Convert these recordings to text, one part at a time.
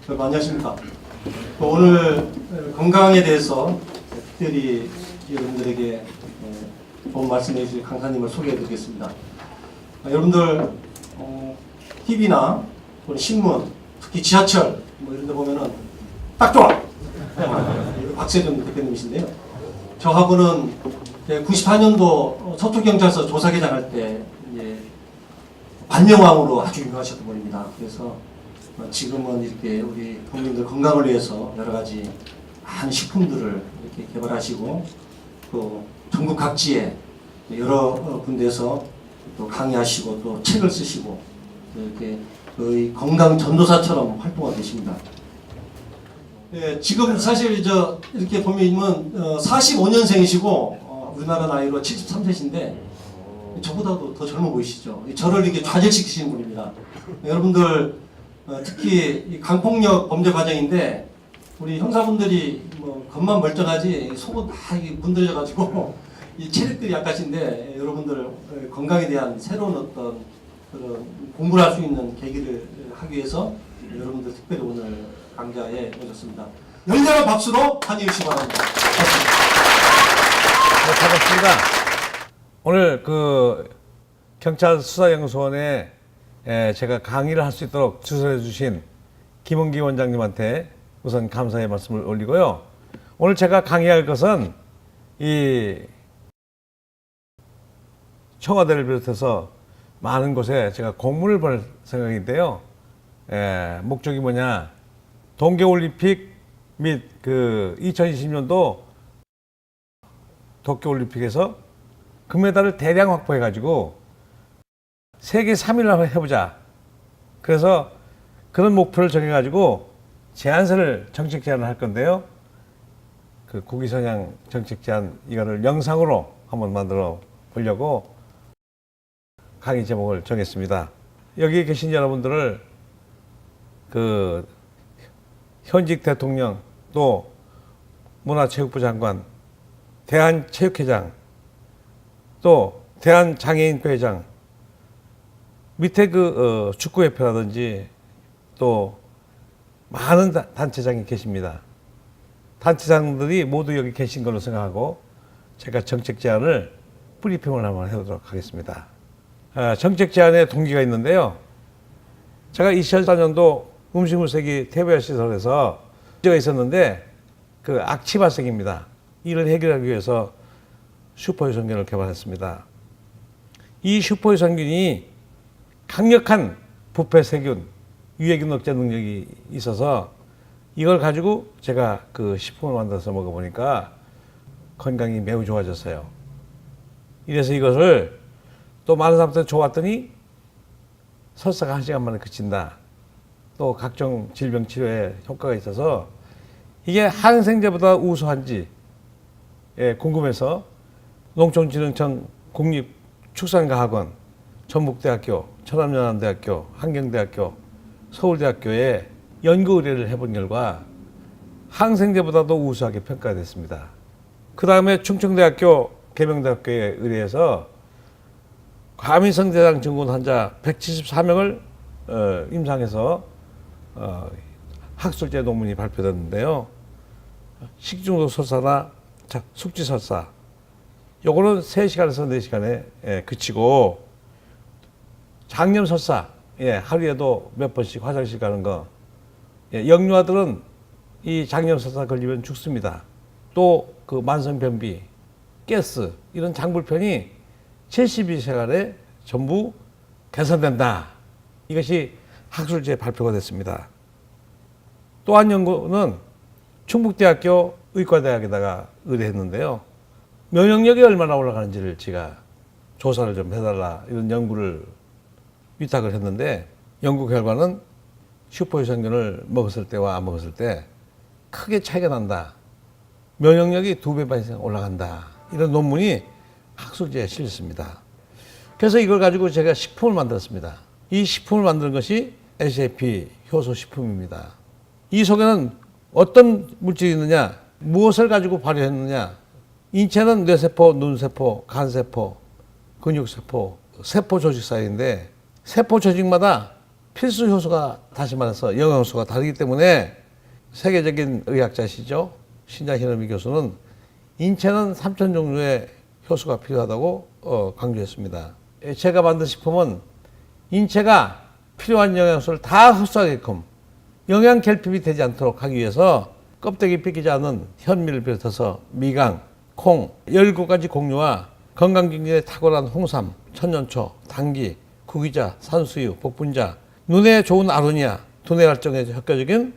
안녕하십니까. 오늘 건강에 대해서 특별히 여러분들에게 좋은 말씀해 주실 강사님을 소개해 드리겠습니다. 여러분들 TV나 신문, 특히 지하철 뭐 이런 데 보면은 딱 좋아! 박세준 대표님이신데요. 저하고는 94년도 서초경찰서 조사계장 할 때 반영왕으로 아주 유명하셨던 분입니다. 그래서 지금은 이렇게 우리 국민들 건강을 위해서 여러 가지 많은 식품들을 이렇게 개발하시고 또 전국 각지에 여러 군데에서 또 강의하시고 또 책을 쓰시고 이렇게 거의 건강 전도사처럼 활동하고 계십니다. 네, 지금 사실 이렇게 보면 45년생이시고 우리나라 나이로 73세신데 저보다도 더 젊어 보이시죠? 저를 이렇게 좌절시키시는 분입니다. 여러분들 특히 이 강폭력 범죄 과정인데 우리 형사분들이 뭐 겉만 멀쩡하지 속은 다 문드러져가지고 이 체력들이 약하신데 여러분들 건강에 대한 새로운 어떤 그런 공부를 할 수 있는 계기를 하기 위해서 여러분들 특별히 오늘 강좌에 오셨습니다. 열렬한 박수로 환영해 주시기 바랍니다. 네, 반갑습니다. 오늘 경찰 수사연구소원에 제가 강의를 할 수 있도록 주선해 주신 김은기 원장님한테 우선 감사의 말씀을 올리고요. 오늘 제가 강의할 것은 이 청와대를 비롯해서 많은 곳에 제가 공문을 보낼 생각인데요. 목적이 뭐냐? 동계올림픽 및 2020년도 도쿄올림픽에서 금메달을 대량 확보해가지고 세계 3위를 한번 해보자. 그래서 그런 목표를 정해가지고 정책 제안을 할 건데요. 국위선양 정책 제안 이거를 영상으로 한번 만들어 보려고 강의 제목을 정했습니다. 여기 계신 여러분들을 현직 대통령 또 문화체육부 장관, 대한체육회장 또 대한장애인회 회장 밑에 축구협회라든지 또 많은 단체장이 계십니다. 단체장들이 모두 여기 계신 걸로 생각하고 제가 정책 제안을 브리핑을 한번 해보도록 하겠습니다. 정책 제안의 동기가 있는데요. 제가 2014년도 음식물 쓰레기 퇴비화 시설에서 문제가 있었는데 악취 발생입니다. 이를 해결하기 위해서 슈퍼유산균을 개발했습니다. 이 슈퍼유산균이 강력한 부패 세균, 유해균 억제 능력이 있어서 이걸 가지고 제가 식품을 만들어서 먹어보니까 건강이 매우 좋아졌어요. 이래서 이것을 또 많은 사람들이 좋았더니 설사가 1시간 만에 그친다. 또 각종 질병 치료에 효과가 있어서 이게 항생제보다 우수한지 궁금해서 농촌진흥청 국립축산과학원, 전북대학교, 천안연암대학교, 한경대학교, 서울대학교에 연구 의뢰를 해본 결과 항생제보다도 우수하게 평가됐습니다. 그 다음에 충청대학교, 계명대학교에 의뢰해서 과민성대장 증후군 환자 174명을 임상해서 학술제 논문이 발표됐는데요. 식중독 설사나 숙취 설사, 요거는 3시간에서 4시간에 그치고 장염 설사, 하루에도 몇 번씩 화장실 가는 거, 영유아들은 이 장염 설사 걸리면 죽습니다. 또 만성변비, 가스 이런 장불편이 72시간에 전부 개선된다. 이것이 학술지에 발표가 됐습니다. 또 한 연구는 충북대학교 의과대학에다가 의뢰했는데요. 면역력이 얼마나 올라가는지를 제가 조사를 좀 해달라 이런 연구를 위탁을 했는데 연구 결과는 슈퍼유산균을 먹었을 때와 안 먹었을 때 크게 차이가 난다. 면역력이 2배 이상 올라간다. 이런 논문이 학술지에 실렸습니다. 그래서 이걸 가지고 제가 식품을 만들었습니다. 이 식품을 만드는 것이 SAP 효소 식품입니다. 이 속에는 어떤 물질이 있느냐, 무엇을 가지고 발효했느냐, 인체는 뇌세포, 눈세포, 간세포, 근육세포, 세포 조직 사이인데 세포 조직마다 필수 효소가 다시 말해서 영양소가 다르기 때문에 세계적인 의학자시죠. 신자 히로미 교수는 인체는 3천 종류의 효소가 필요하다고 강조했습니다. 제가 만든 식품은 인체가 필요한 영양소를 다 흡수하게끔 영양 결핍이 되지 않도록 하기 위해서 껍데기 뺏기지 않은 현미를 비롯해서 미강, 콩, 17가지 곡류와 건강기능에 탁월한 홍삼, 천년초, 당귀, 구기자, 산수유, 복분자, 눈에 좋은 아로니아, 두뇌 활성에 효과적인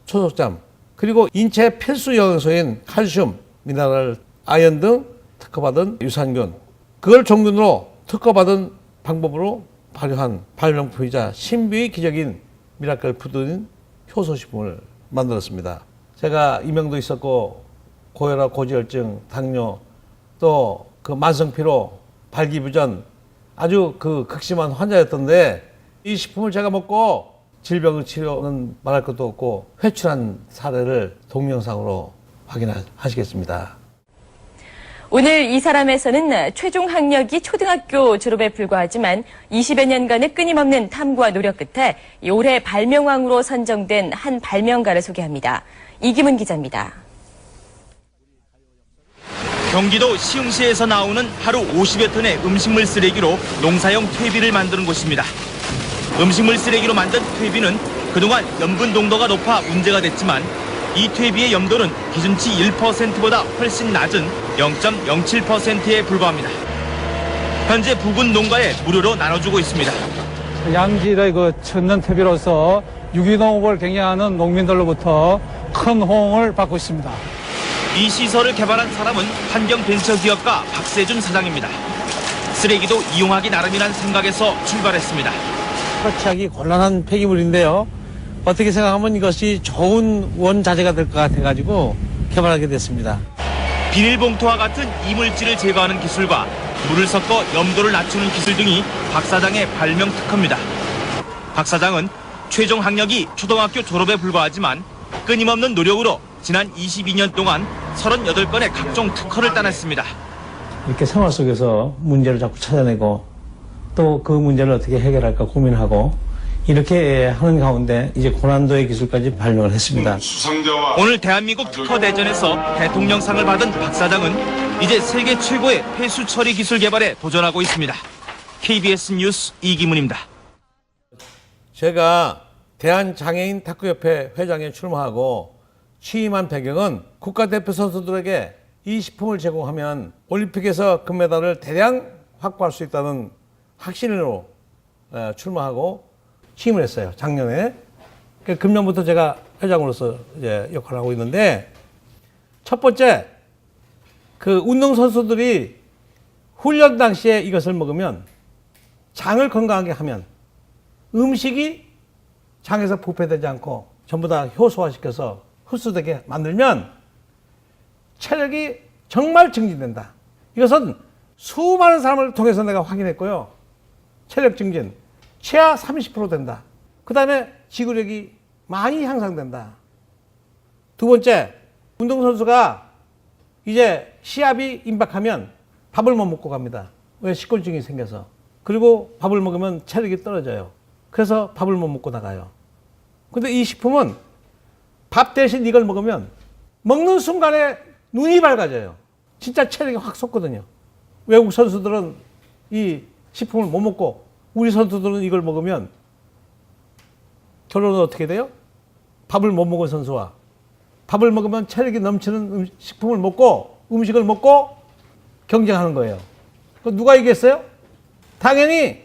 초석잠, 그리고 인체 필수 영양소인 칼슘, 미네랄, 아연 등 특허받은 유산균, 그걸 종균으로 특허받은 방법으로 발효한 발명품이자 신비의 기적인 미라클 푸드인 효소식품을 만들었습니다. 제가 이명도 있었고 고혈압, 고지혈증, 당뇨, 또 그 만성피로, 발기부전 아주 그 극심한 환자였던데 이 식품을 제가 먹고 질병을 치료는 말할 것도 없고 회출한 사례를 동영상으로 확인하시겠습니다. 오늘 이 사람에서는 최종 학력이 초등학교 졸업에 불과하지만 20여 년간의 끊임없는 탐구와 노력 끝에 올해 발명왕으로 선정된 한 발명가를 소개합니다. 이기문 기자입니다. 경기도 시흥시에서 나오는 하루 50여 톤의 음식물 쓰레기로 농사용 퇴비를 만드는 곳입니다. 음식물 쓰레기로 만든 퇴비는 그동안 염분 농도가 높아 문제가 됐지만 이 퇴비의 염도는 기준치 1%보다 훨씬 낮은 0.07%에 불과합니다. 현재 부근 농가에 무료로 나눠주고 있습니다. 양질의 그 천연 퇴비로서 유기농업을 경영하는 농민들로부터 큰 호응을 받고 있습니다. 이 시설을 개발한 사람은 환경벤처기업가 박세준 사장입니다. 쓰레기도 이용하기 나름이란 생각에서 출발했습니다. 처치하기 곤란한 폐기물인데요. 어떻게 생각하면 이것이 좋은 원자재가 될 것 같아가지고 개발하게 됐습니다. 비닐봉투와 같은 이물질을 제거하는 기술과 물을 섞어 염도를 낮추는 기술 등이 박 사장의 발명 특허입니다. 박 사장은 최종 학력이 초등학교 졸업에 불과하지만 끊임없는 노력으로 지난 22년 동안 38건의 각종 특허를 따냈습니다. 이렇게 생활 속에서 문제를 자꾸 찾아내고 또 그 문제를 어떻게 해결할까 고민하고 이렇게 하는 가운데 이제 고난도의 기술까지 발명을 했습니다. 오늘 대한민국 특허 대전에서 대통령상을 받은 박 사장은 이제 세계 최고의 폐수 처리 기술 개발에 도전하고 있습니다. KBS 뉴스 이기문입니다. 제가 대한장애인 탁구협회 회장에 출마하고 취임한 배경은 국가대표 선수들에게 이 식품을 제공하면 올림픽에서 금메달을 대량 확보할 수 있다는 확신으로 출마하고 취임을 했어요. 작년에. 금년부터 제가 회장으로서 이제 역할을 하고 있는데 첫 번째, 그 운동선수들이 훈련 당시에 이것을 먹으면 장을 건강하게 하면 음식이 장에서 부패되지 않고 전부 다 효소화시켜서 흡수되게 만들면 체력이 정말 증진된다. 이것은 수많은 사람을 통해서 내가 확인했고요. 체력 증진, 최하 30% 된다. 그 다음에 지구력이 많이 향상된다. 두 번째, 운동선수가 이제 시합이 임박하면 밥을 못 먹고 갑니다. 왜? 식곤증이 생겨서. 그리고 밥을 먹으면 체력이 떨어져요. 그래서 밥을 못 먹고 나가요. 근데 이 식품은 밥 대신 이걸 먹으면 먹는 순간에 눈이 밝아져요. 진짜 체력이 확 솟거든요. 외국 선수들은 이 식품을 못 먹고 우리 선수들은 이걸 먹으면 결론은 어떻게 돼요? 밥을 못 먹은 선수와 밥을 먹으면 체력이 넘치는 식품을 먹고 음식을 먹고 경쟁하는 거예요. 누가 이겼어요? 당연히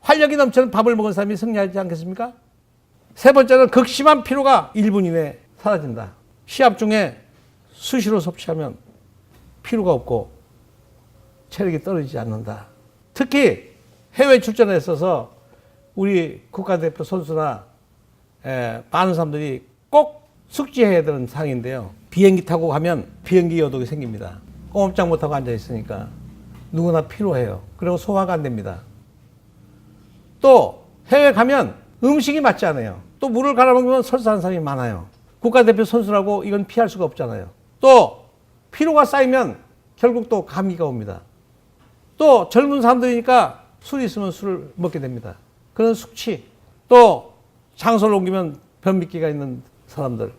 활력이 넘치는 밥을 먹은 사람이 승리하지 않겠습니까? 세 번째는 극심한 피로가 1분 이내에 사라진다. 시합 중에 수시로 섭취하면 피로가 없고 체력이 떨어지지 않는다. 특히 해외 출전에 있어서 우리 국가대표 선수나 많은 사람들이 꼭 숙지해야 되는 사항인데요. 비행기 타고 가면 비행기 여독이 생깁니다. 꼼짝 못하고 앉아있으니까 누구나 피로해요. 그리고 소화가 안 됩니다. 또 해외 가면 음식이 맞지 않아요. 또 물을 갈아먹으면 설사하는 사람이 많아요. 국가대표 선수라고 이건 피할 수가 없잖아요. 또 피로가 쌓이면 결국 또 감기가 옵니다. 또 젊은 사람들이니까 술이 있으면 술을 먹게 됩니다. 그런 숙취, 또 장소를 옮기면 변비기가 있는 사람들,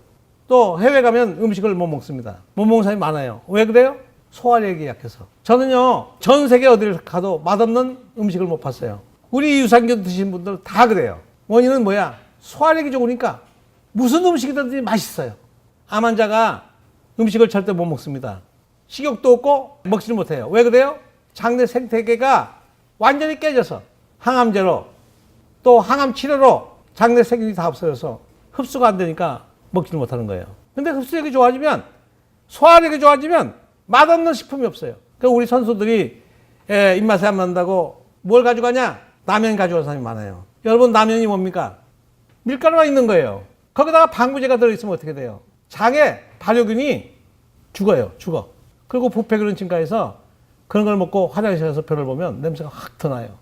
또 해외 가면 음식을 못 먹습니다. 못 먹는 사람이 많아요. 왜 그래요? 소화력이 약해서. 저는요, 전 세계 어디를 가도 맛없는 음식을 못 봤어요. 우리 유산균 드신 분들 다 그래요. 원인은 뭐야? 소화력이 좋으니까 무슨 음식이든지 맛있어요. 암 환자가 음식을 절대 못 먹습니다. 식욕도 없고 먹지를 못해요. 왜 그래요? 장내 생태계가 완전히 깨져서 항암제로 또 항암 치료로 장내 세균이 다 없어져서 흡수가 안 되니까 먹지를 못하는 거예요. 근데 흡수력이 좋아지면, 소화력이 좋아지면 맛없는 식품이 없어요. 그러니까 우리 선수들이 입맛에 안 맞는다고 뭘 가져가냐? 라면 가져가는 사람이 많아요. 여러분, 라면이 뭡니까? 밀가루가 있는 거예요. 거기다가 방부제가 들어있으면 어떻게 돼요? 장에 발효균이 죽어. 그리고 부패균은 증가해서 그런 걸 먹고 화장실에 가서 별을 보면 냄새가 확 터나요.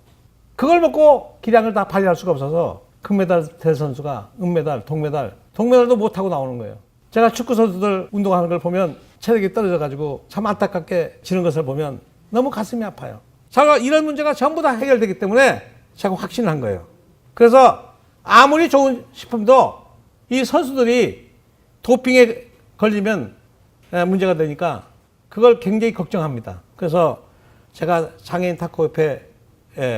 그걸 먹고 기량을 다 발휘할 수가 없어서 금메달 될 선수가 은메달, 동메달도 못하고 나오는 거예요. 제가 축구 선수들 운동하는 걸 보면 체력이 떨어져가지고 참 안타깝게 지는 것을 보면 너무 가슴이 아파요. 제가 이런 문제가 전부 다 해결되기 때문에 제가 확신을 한 거예요. 그래서 아무리 좋은 식품도 이 선수들이 도핑에 걸리면 문제가 되니까 그걸 굉장히 걱정합니다. 그래서 제가 장애인 탁구협회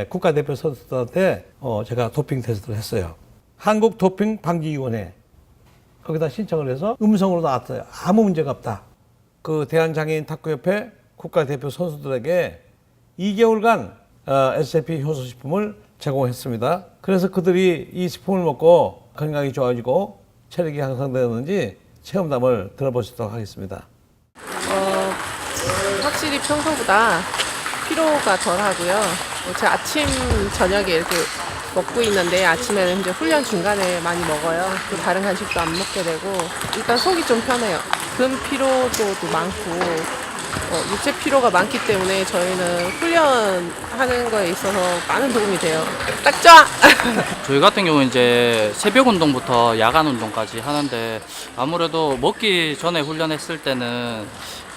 국가대표 선수들한테 제가 도핑 테스트를 했어요. 한국 도핑 방지위원회 거기다 신청을 해서 음성으로 나왔어요. 아무 문제가 없다. 그 대한장애인 탁구협회 국가대표 선수들에게 2개월간 SJP 효소식품을 제공했습니다. 그래서 그들이 이 식품을 먹고 건강이 좋아지고 체력이 향상되었는지 체험담을 들어보시도록 하겠습니다. 확실히 평소보다 피로가 덜하고요. 제가 아침, 저녁에 이렇게 먹고 있는데 아침에는 이제 훈련 중간에 많이 먹어요. 또 다른 간식도 안 먹게 되고 일단 속이 좀 편해요. 근 피로도도 많고 육체 피로가 많기 때문에 저희는 훈련하는 거에 있어서 많은 도움이 돼요. 딱 좋아! 저희 같은 경우는 이제 새벽 운동부터 야간 운동까지 하는데 아무래도 먹기 전에 훈련했을 때는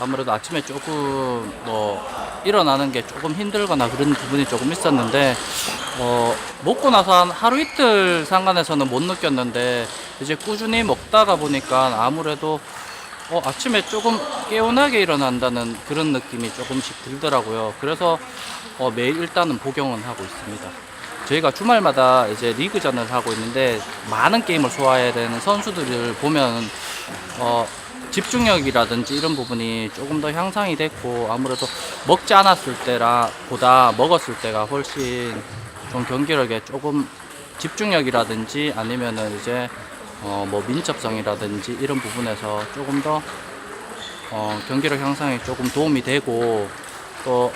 아무래도 아침에 조금 일어나는 게 조금 힘들거나 그런 부분이 조금 있었는데 먹고 나서 한 하루 이틀 상관에서는 못 느꼈는데 이제 꾸준히 먹다가 보니까 아무래도 아침에 조금 개운하게 일어난다는 그런 느낌이 조금씩 들더라고요. 그래서 매일 일단은 복용은 하고 있습니다. 저희가 주말마다 이제 리그전을 하고 있는데 많은 게임을 소화해야 되는 선수들을 보면 집중력이라든지 이런 부분이 조금 더 향상이 됐고 아무래도 먹지 않았을 때보다 먹었을 때가 훨씬 좀 경기력에 조금 집중력이라든지 아니면은 이제 민첩성이라든지 이런 부분에서 조금 더 경기력 향상에 조금 도움이 되고 또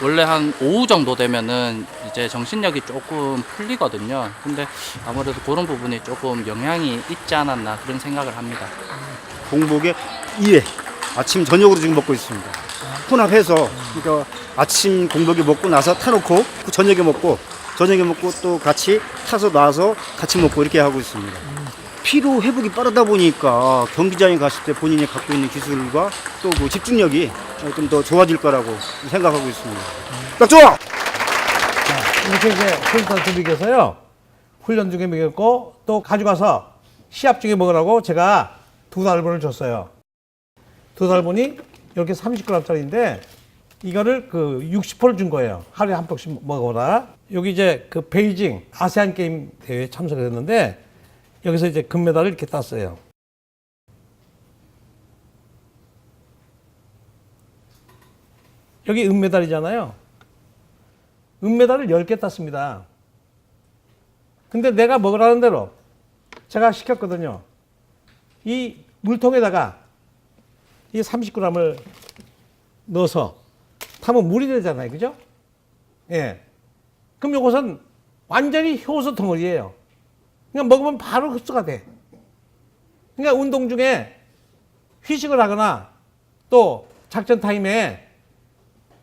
원래 한 오후 정도 되면은 이제 정신력이 조금 풀리거든요. 근데 아무래도 그런 부분이 조금 영향이 있지 않았나 그런 생각을 합니다. 공복에 2회 아침 저녁으로 지금 먹고 있습니다. 혼합해서 그러니까 아침 공복에 먹고 나서 타놓고 저녁에 먹고 또 같이 타서 놔서 같이 먹고 이렇게 하고 있습니다. 피로 회복이 빠르다 보니까 경기장에 갔을 때 본인이 갖고 있는 기술과 또 그 집중력이 좀 더 좋아질 거라고 생각하고 있습니다. 딱 좋아! 이렇게 이제 훈련 준비해서요. 훈련 중에 먹였고 또 가져가서 시합 중에 먹으라고 제가 2달분을 줬어요. 2달분이 이렇게 30g짜리인데 이거를 그 60호를 준 거예요. 하루에 한 폭씩 먹어라. 여기 이제 그 베이징 아세안 게임 대회에 참석을 했는데 여기서 이제 금메달을 이렇게 땄어요. 여기 은메달이잖아요. 은메달을 10개 땄습니다. 근데 내가 먹으라는 대로 제가 시켰거든요. 이 물통에다가 이 30g을 넣어서 타면 물이 되잖아요. 그죠? 예. 그럼 이것은 완전히 효소 덩어리예요. 그러니까 먹으면 바로 흡수가 돼. 그러니까 운동 중에 휴식을 하거나 또 작전 타임에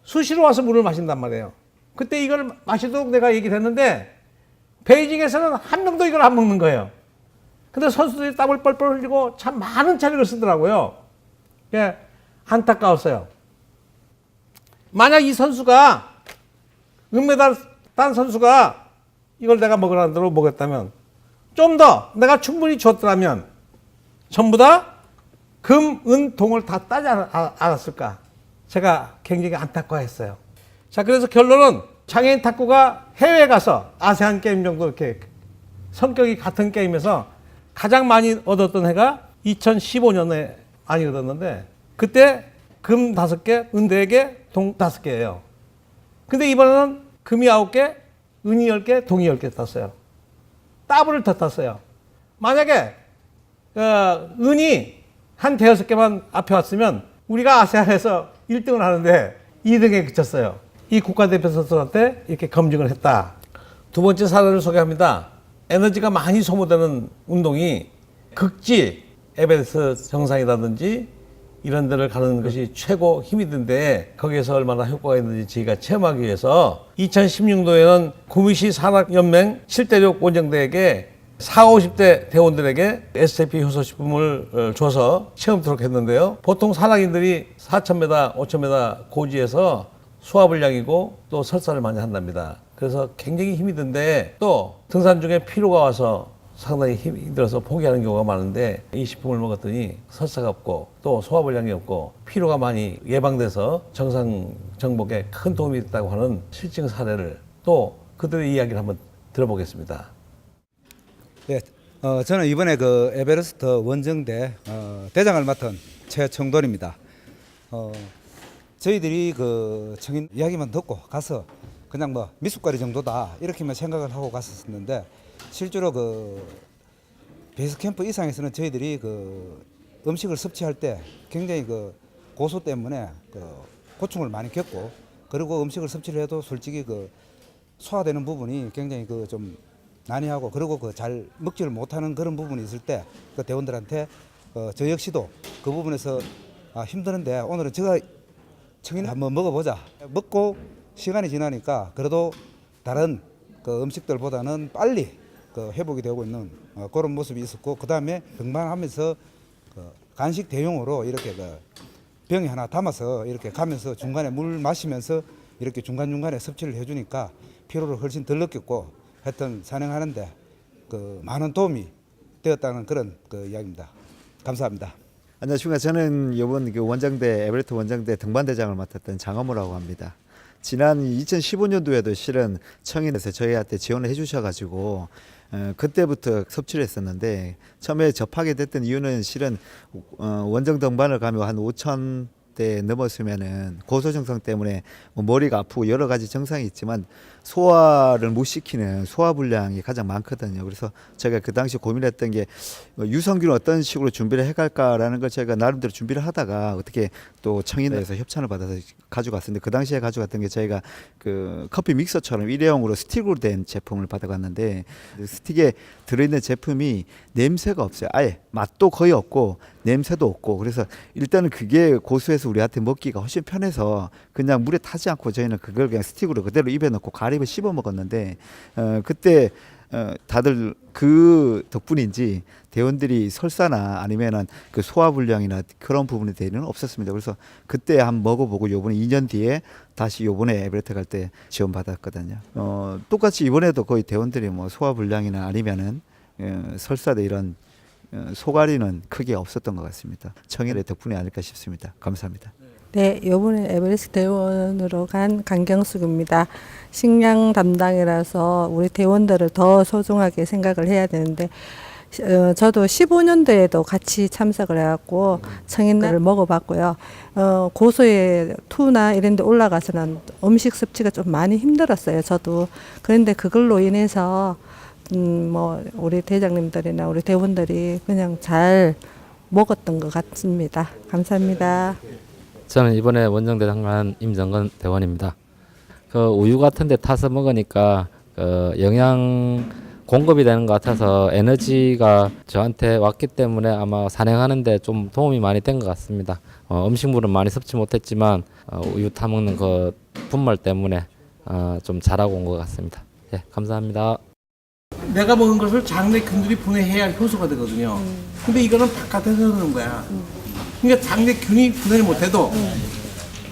수시로 와서 물을 마신단 말이에요. 그때 이걸 마시도록 내가 얘기를 했는데 베이징에서는 한 명도 이걸 안 먹는 거예요. 근데 선수들이 땀을 뻘뻘 흘리고 참 많은 체력을 쓰더라고요. 예, 안타까웠어요. 만약 이 선수가 은메달 딴 선수가 이걸 내가 먹으라는 대로 먹었다면, 좀 더 내가 충분히 줬더라면 전부 다 금, 은, 동을 다 따지 않았을까. 제가 굉장히 안타까워했어요. 자, 그래서 결론은 장애인 탁구가 해외에 가서 아세안 게임 정도 이렇게 성격이 같은 게임에서 가장 많이 얻었던 해가 2015년에 많이 얻었는데, 그때 금 5개, 은 4개, 동 5개예요. 근데 이번에는 금이 9개, 은이 10개, 동이 10개 땄어요. 더블을 더 땄어요. 만약에 은이 한 5개만 앞에 왔으면 우리가 아세안에서 1등을 하는데 2등에 그쳤어요. 이 국가대표 선수한테 이렇게 검증을 했다. 두 번째 사례를 소개합니다. 에너지가 많이 소모되는 운동이 극지, 에베레스트 정상이라든지 이런 데를 가는 것이 최고 힘이 든데, 거기에서 얼마나 효과가 있는지 저희가 체험하기 위해서 2016년도에는 구미시 산악연맹 7대륙 원정대에게 40, 50대 대원들에게 SAP 효소식품을 줘서 체험토록 했는데요. 보통 산악인들이 4,000m, 5,000m 고지에서 소화불량이고 또 설사를 많이 한답니다. 그래서 굉장히 힘이 든데, 또 등산 중에 피로가 와서 상당히 힘들어서 포기하는 경우가 많은데, 이 식품을 먹었더니 설사가 없고 또 소화불량이 없고 피로가 많이 예방돼서 정상 정복에 큰 도움이 됐다고 하는 실증 사례를, 또 그들의 이야기를 한번 들어보겠습니다. 예, 저는 이번에 그 에베레스트 원정대 대장을 맡은 최청돈입니다. 저희들이 그 청인 이야기만 듣고 가서 그냥 뭐 미숫가루 정도다 이렇게만 생각을 하고 갔었는데, 실제로 그 베이스 캠프 이상에서는 저희들이 그 음식을 섭취할 때 굉장히 그 고소 때문에 그 고충을 많이 겪고, 그리고 음식을 섭취를 해도 솔직히 그 소화되는 부분이 굉장히 그 좀 난해하고, 그리고 그 잘 먹지를 못하는 그런 부분이 있을 때 그 대원들한테 저 역시도 그 부분에서 힘드는데, 오늘은 제가 청인 한번 먹어보자. 먹고 시간이 지나니까 그래도 다른 그 음식들보다는 빨리 그 회복이 되고 있는 그런 모습이 있었고, 그 다음에 등반하면서 그 간식 대용으로 이렇게 그 병에 하나 담아서 이렇게 가면서 중간에 물 마시면서 이렇게 중간중간에 섭취를 해주니까 피로를 훨씬 덜 느꼈고, 하여튼 산행하는데 그 많은 도움이 되었다는 그런 그 이야기입니다. 감사합니다. 안녕하십니까. 저는 이번 그 원정대 에베레스트 원정대 등반대장을 맡았던 장어무라고 합니다. 지난 2015년도에도 실은 청인에서 저희한테 지원을 해주셔가지고 그때부터 섭취를 했었는데, 처음에 접하게 됐던 이유는 실은 원정 등반을 가면 한 5,000대 넘었으면은 고소 증상 때문에 뭐 머리가 아프고 여러 가지 증상이 있지만 소화를 못 시키는 소화불량이 가장 많거든요. 그래서 제가 그 당시 고민했던 게 유산균을 어떤 식으로 준비를 해갈까라는 걸 제가 나름대로 준비를 하다가 어떻게 또 청인에서 협찬을 받아서 가져갔었는데, 그 당시에 가져갔던 게 저희가 그 커피 믹서처럼 일회용으로 스틱으로 된 제품을 받아갔는데, 스틱에 들어있는 제품이 냄새가 없어요. 아예 맛도 거의 없고 냄새도 없고, 그래서 일단은 그게 고수해서 우리한테 먹기가 훨씬 편해서 그냥 물에 타지 않고 저희는 그걸 그냥 스틱으로 그대로 입에 넣고 가리비 씹어 먹었는데, 그때 다들 그 덕분인지 대원들이 설사나 아니면은 그 소화불량이나 그런 부분에 대해서는 없었습니다. 그래서 그때 한번 먹어보고 요번에 2년 뒤에 다시 요번에 에베레스트 갈 때 지원받았거든요. 똑같이 이번에도 거의 대원들이 뭐 소화불량이나 아니면은 설사대 이런 소가리는 크게 없었던 것 같습니다. 청일의 덕분이 아닐까 싶습니다. 감사합니다. 네, 이번에 에베레스트 대원으로 간 강경숙입니다. 식량 담당이라서 우리 대원들을 더 소중하게 생각을 해야 되는데, 저도 15년도에도 같이 참석을 해갖고 청인날을 먹어봤고요. 고소의 투나 이런 데 올라가서는 음식 섭취가 좀 많이 힘들었어요, 저도. 그런데 그걸로 인해서 뭐 우리 대장님들이나 우리 대원들이 그냥 잘 먹었던 것 같습니다. 감사합니다. 저는 이번에 원정대장 간 임정건 대원입니다. 그 우유 같은 데 타서 먹으니까 그 영양 공급이 되는 것 같아서 에너지가 저한테 왔기 때문에 아마 산행하는데 좀 도움이 많이 된 것 같습니다. 음식물은 많이 섭취 못했지만 우유 타 먹는 그 분말 때문에 좀 잘하고 온 것 같습니다. 예, 감사합니다. 내가 먹은 것을 장내 균들이 분해해야 효소가 되거든요. 근데 이거는 바깥에서 넣는 거야. 그러니까 장내 균이 분해를 못해도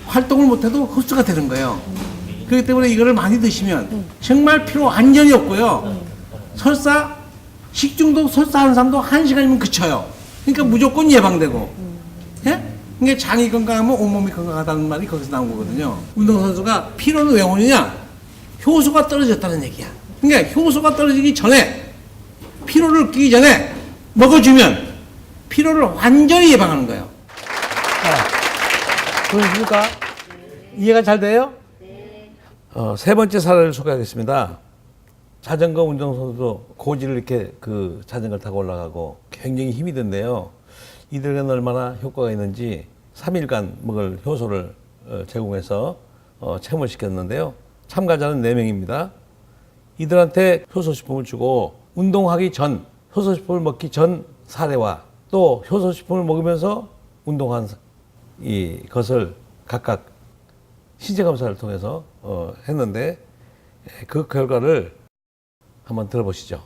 활동을 못해도 흡수가 되는 거예요. 그렇기 때문에 이거를 많이 드시면 정말 피로 완전히 없고요. 설사 식중독 설사하는 사람도 1시간이면 그쳐요. 그러니까 무조건 예방되고. 예? 그러니까 장이 건강하면 온몸이 건강하다는 말이 거기서 나온 거거든요. 운동선수가 피로는 왜 오느냐? 효소가 떨어졌다는 얘기야. 그러니까 효소가 떨어지기 전에 피로를 끼기 전에 먹어주면 피로를 완전히 예방하는 거예요. 자, 보셨습니까? 이해가 잘 돼요? 세 번째 사례를 소개하겠습니다. 자전거 운동선수도 고지를 이렇게 그 자전거를 타고 올라가고 굉장히 힘이 든데요. 이들에게는 얼마나 효과가 있는지 3일간 먹을 효소를 제공해서 체험을 시켰는데요. 참가자는 4명입니다. 이들한테 효소식품을 주고 운동하기 전, 효소식품을 먹기 전 사례와 또 효소식품을 먹으면서 운동한 것을 각각 신체검사를 통해서 했는데 그 결과를 한번 들어보시죠.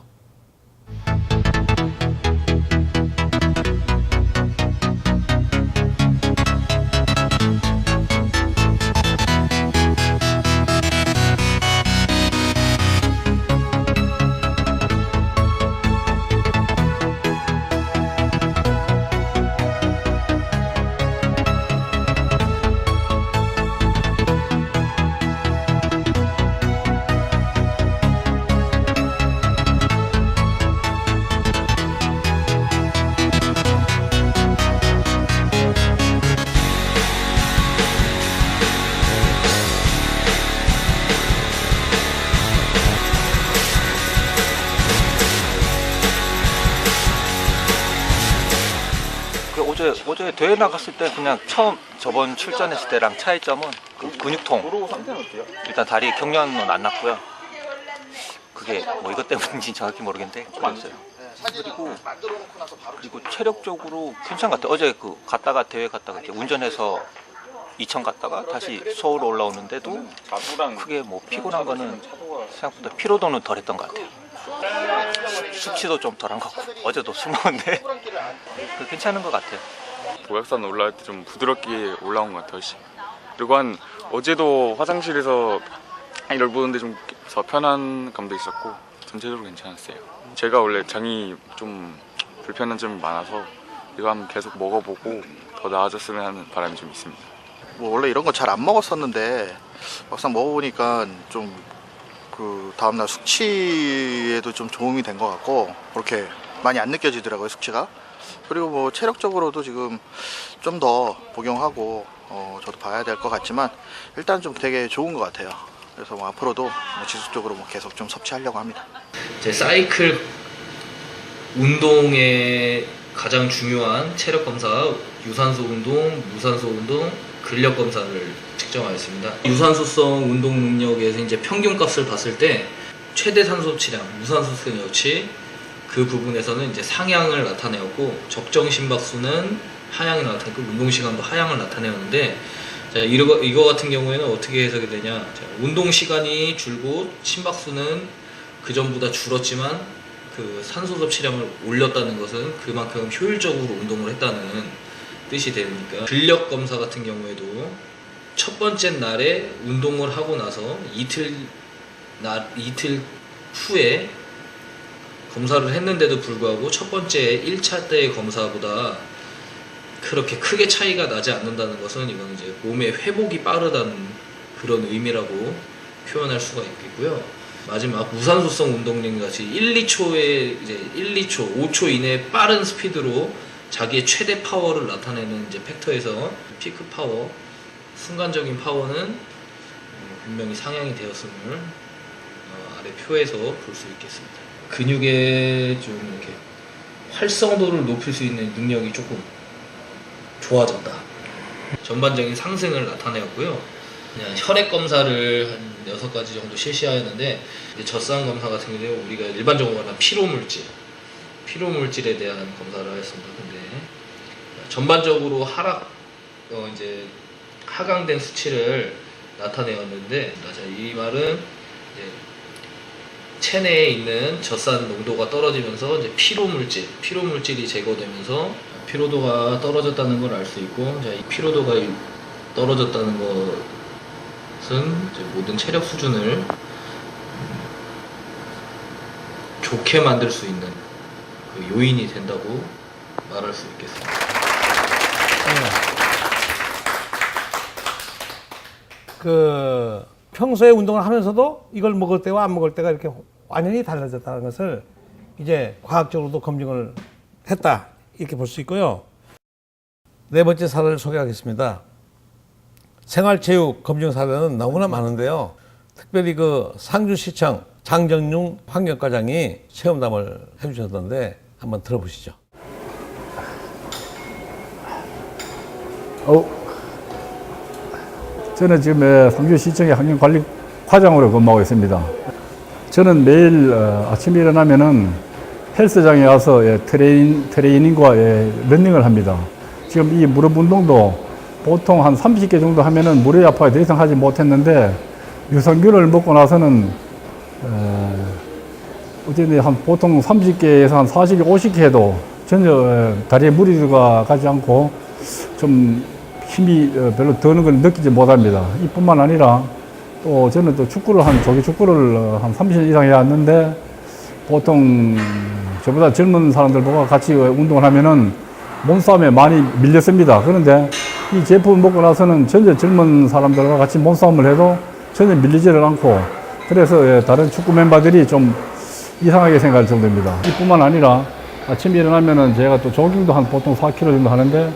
어제 대회 나갔을 때 그냥 처음 저번 출전했을 때랑 차이점은 그 근육통. 일단 다리 경련은 안 났고요. 그게 뭐 이것 때문인지 정확히 모르겠는데 그랬어요. 그리고 체력적으로 괜찮은 것 같아요. 어제 그 갔다가 대회 갔다가 이렇게 운전해서 이천 갔다가 다시 서울 올라오는데도 크게 뭐 피곤한 거는 생각보다 피로도는 덜했던 것 같아요. 숙취도 좀 덜한 것 같고 어제도 술 먹었는데 괜찮은 것 같아요. 목욕산 올라올 때 좀 부드럽게 올라온 것 같아요. 그리고 어제도 화장실에서 이걸 보는데 좀 더 편한 감도 있었고 전체적으로 괜찮았어요. 제가 원래 장이 좀 불편한 점이 많아서 이거 한번 계속 먹어보고 더 나아졌으면 하는 바람이 좀 있습니다. 뭐 원래 이런 거 잘 안 먹었었는데 막상 먹어보니까 좀 그 다음날 숙취에도 좀 도움이 된 것 같고 그렇게 많이 안 느껴지더라고요, 숙취가. 그리고 뭐 체력적으로도 지금 좀 더 복용하고 저도 봐야 될 것 같지만 일단 좀 되게 좋은 것 같아요. 그래서 뭐 앞으로도 뭐 지속적으로 뭐 계속 좀 섭취하려고 합니다. 제 사이클 운동의 가장 중요한 체력 검사, 유산소 운동, 무산소 운동, 근력 검사를 측정하였습니다. 유산소성 운동 능력에서 이제 평균값을 봤을 때 최대 산소 섭취량, 무산소 섭취 그 부분에서는 이제 상향을 나타내었고 적정 심박수는 하향이 나타내고 운동 시간도 하향을 나타내었는데 자, 이거 같은 경우에는 어떻게 해석이 되냐? 자, 운동 시간이 줄고 심박수는 그 전보다 줄었지만 그 산소 섭취량을 올렸다는 것은 그만큼 효율적으로 운동을 했다는 뜻이 되니까 근력 검사 같은 경우에도 첫 번째 날에 운동을 하고 나서 이틀 후에 검사를 했는데도 불구하고 첫 번째 1차 때의 검사보다 그렇게 크게 차이가 나지 않는다는 것은 이건 이제 몸의 회복이 빠르다는 그런 의미라고 표현할 수가 있겠고요. 마지막 무산소성 운동량 같이 1-2초에 이제 5초 이내 빠른 스피드로 자기의 최대 파워를 나타내는 이제 팩터에서 피크 파워, 순간적인 파워는 분명히 상향이 되었음을 아래 표에서 볼 수 있겠습니다. 근육의 좀 이렇게 활성도를 높일 수 있는 능력이 조금 좋아졌다. 전반적인 상승을 나타내었고요. 그냥 혈액 검사를 한 6가지 정도 실시하였는데 이제 젖산 검사 같은 경우에 우리가 일반적으로 말하는 피로물질에 대한 검사를 하였습니다. 근데 전반적으로 이제 하강된 수치를 나타내었는데 이 말은 이제 체내에 있는 젖산 농도가 떨어지면서 이제 피로물질이 제거되면서 피로도가 떨어졌다는 걸 알 수 있고, 자, 이 피로도가 떨어졌다는 것은 이제 모든 체력 수준을 좋게 만들 수 있는 그 요인이 된다고 말할 수 있겠습니다. 그 평소에 운동을 하면서도 이걸 먹을 때와 안 먹을 때가 이렇게 완전히 달라졌다는 것을 이제 과학적으로도 검증을 했다 이렇게 볼 수 있고요. 네 번째 사례를 소개하겠습니다. 생활체육 검증 사례는 너무나 많은데요. 특별히 그 상주시청 장정용 환경과장이 체험담을 해주셨던데 한번 들어보시죠. 저는 지금 상주시청의 환경관리 과장으로 근무하고 있습니다. 저는 매일 아침에 일어나면은 헬스장에 와서 트레이닝과 러닝을 합니다. 지금 이 무릎 운동도 보통 한 30개 정도 하면은 무릎이 아파서 더 이상 하지 못했는데 유산균을 먹고 나서는 어쨌든 한 보통 30개에서 한 40개, 50개 해도 전혀 다리에 무리가 가지 않고 좀 힘이 별로 드는 걸 느끼지 못합니다. 이뿐만 아니라 또 저는 또 조기 축구를 한 30년 이상 해왔는데 보통 저보다 젊은 사람들과 같이 운동을 하면은 몸싸움에 많이 밀렸습니다. 그런데 이 제품을 먹고 나서는 전혀 젊은 사람들과 같이 몸싸움을 해도 전혀 밀리지를 않고 그래서 다른 축구 멤버들이 좀 이상하게 생각할 정도입니다. 이뿐만 아니라 아침에 일어나면은 제가 또 조깅도 한 보통 4km 정도 하는데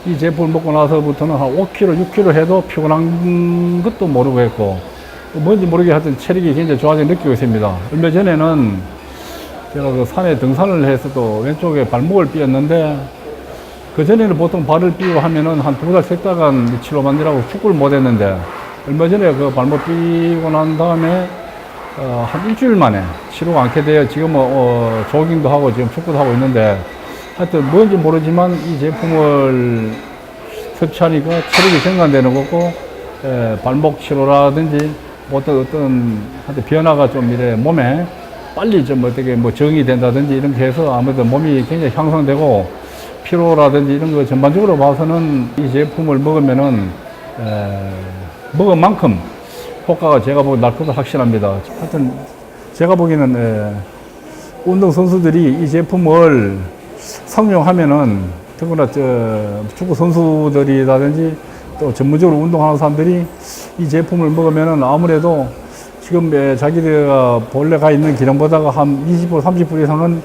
이 제품을 먹고 나서부터는 한 5km, 6km 해도 피곤한 것도 모르고 했고 뭔지 모르게 하여튼 체력이 굉장히 좋아져 느끼고 있습니다. 얼마 전에는 제가 그 산에 등산을 해서 또 왼쪽에 발목을 삐었는데 그전에는 보통 발을 삐고 하면은 한 2달, 3달간 치료 받느라고 축구를 못 했는데 얼마 전에 그 발목 삐고 난 다음에 한 일주일 만에 치료가 않게 돼요. 지금 조깅도 하고 지금 축구도 하고 있는데 하여튼 뭔지 모르지만 이 제품을 섭취하니까 체력이 증가되는 거고 발목 치료라든지 어떤 하여튼 변화가 좀 이래 몸에 빨리 좀 어떻게 뭐 정이 된다든지 이런 게 해서 아무래도 몸이 굉장히 향상되고 피로라든지 이런 거 전반적으로 봐서는 이 제품을 먹으면은 먹은 만큼 효과가 제가 보기 날 것도 확실합니다. 하여튼 제가 보기에는 운동선수들이 이 제품을 상용하면은 특히나 축구 선수들이라든지 또 전문적으로 운동하는 사람들이 이 제품을 먹으면은 아무래도 지금 자기가 본래 가 있는 기능보다가 한 20%, 30% 이상은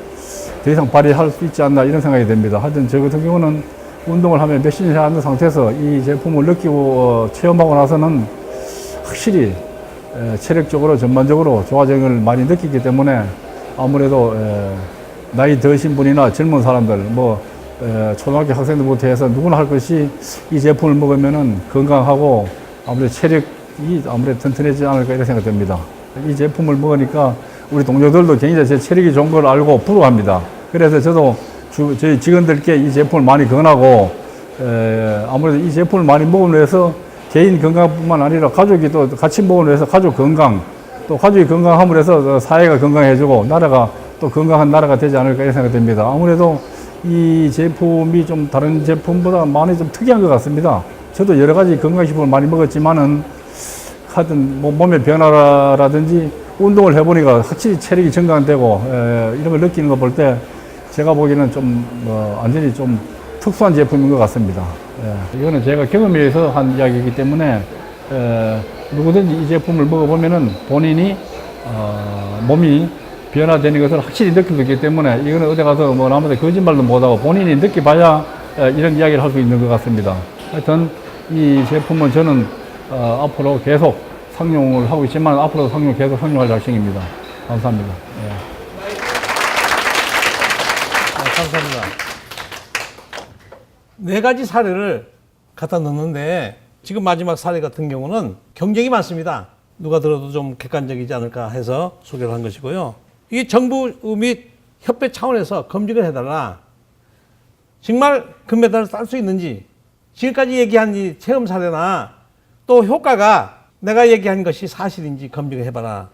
더 이상 발휘할 수 있지 않나 이런 생각이 듭니다. 하여튼 저 같은 경우는 운동을 하면 몇 시간이 안 된 상태에서 이 제품을 느끼고 체험하고 나서는 확실히 체력적으로 전반적으로 좋아짐을 많이 느끼기 때문에 아무래도 나이 드신 분이나 젊은 사람들 초등학교 학생들부터 해서 누구나 할 것이 이 제품을 먹으면은 건강하고 아무래도 체력이 아무래도 튼튼해지지 않을까 이런 생각이 듭니다. 이 제품을 먹으니까 우리 동료들도 굉장히 제 체력이 좋은 걸 알고 부러워합니다. 그래서 저도 저희 직원들께 이 제품을 많이 권하고 아무래도 이 제품을 많이 먹음으로 해서 개인 건강뿐만 아니라 가족이 또 같이 먹음으로 해서 가족 건강 또 가족이 건강함으로 해서 사회가 건강해지고 나라가 또 건강한 나라가 되지 않을까 이런 생각이 듭니다. 아무래도 이 제품이 좀 다른 제품보다 많이 좀 특이한 것 같습니다. 저도 여러 가지 건강식품을 많이 먹었지만은 하여튼 몸의 변화라든지 운동을 해보니까 확실히 체력이 증강되고 이런 걸 느끼는 거 볼 때 제가 보기에는 좀 완전히 좀 특수한 제품인 것 같습니다. 이거는 제가 경험에 의해서 한 이야기이기 때문에 누구든지 이 제품을 먹어보면은 본인이 몸이 변화되는 것을 확실히 느낄 수 있기 때문에 이거는 어디 가서 남한테 거짓말도 못하고 본인이 느껴봐야 이런 이야기를 할 수 있는 것 같습니다. 하여튼 이 제품은 저는 앞으로 계속 상용을 하고 있지만 앞으로 계속 상용할 작정입니다. 감사합니다. 감사합니다. 네 가지 사례를 갖다 넣는데 지금 마지막 사례 같은 경우는 경쟁이 많습니다. 누가 들어도 좀 객관적이지 않을까 해서 소개를 한 것이고요. 이게 정부 및 협회 차원에서 검증을 해달라. 정말 금메달을 딸 수 있는지 지금까지 얘기한 이 체험 사례나 또 효과가 내가 얘기한 것이 사실인지 검증을 해봐라.